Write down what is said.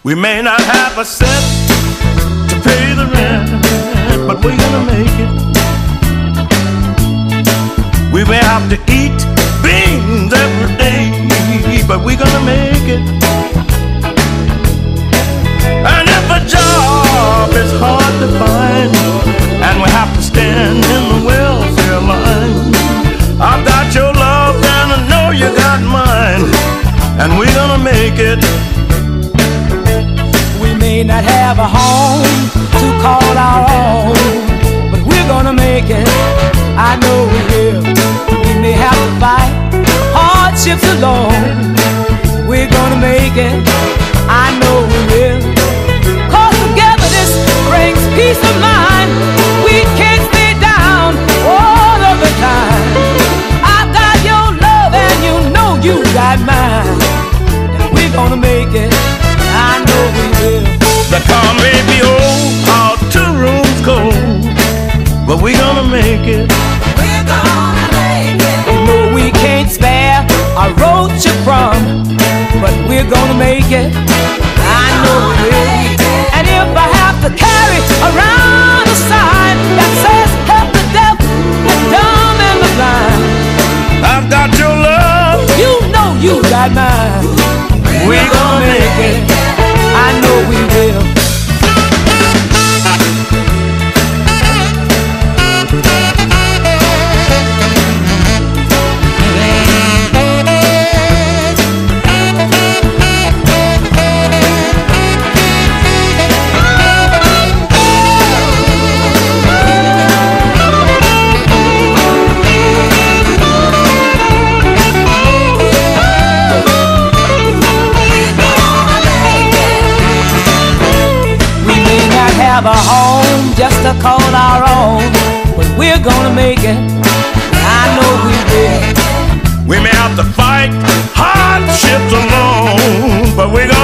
We may not have a cent to pay the rent, but we're gonna make it. We may have to eat beans every day, but we're gonna make it. And if a job is hard to find, and we have to stand in the welfare line, I've got your love and I know you got mine, and we're gonna make it. We may not have a home to call our own, but we're gonna make it. I know we will. We may have to fight hardships alone. We're gonna make it. I know we will. 'Cause togetherness brings peace of mind. We can't stay down all of the time. I've got your love and you know you got mine, and we're gonna make it. I know we will. The car may be old, our 2 rooms cold, but we're gonna make it. We're gonna make it. You know we can't spare a roach a crumb, but we're gonna make it. I know we will. And if I have to carry around a sign that says help the deaf, the dumb and the blind, I've got your love, you know you got mine. We're gonna make it. I know we will. Have a home just to call our own, but we're gonna make it. I know we will. We may have to fight hardships alone, but we're gonna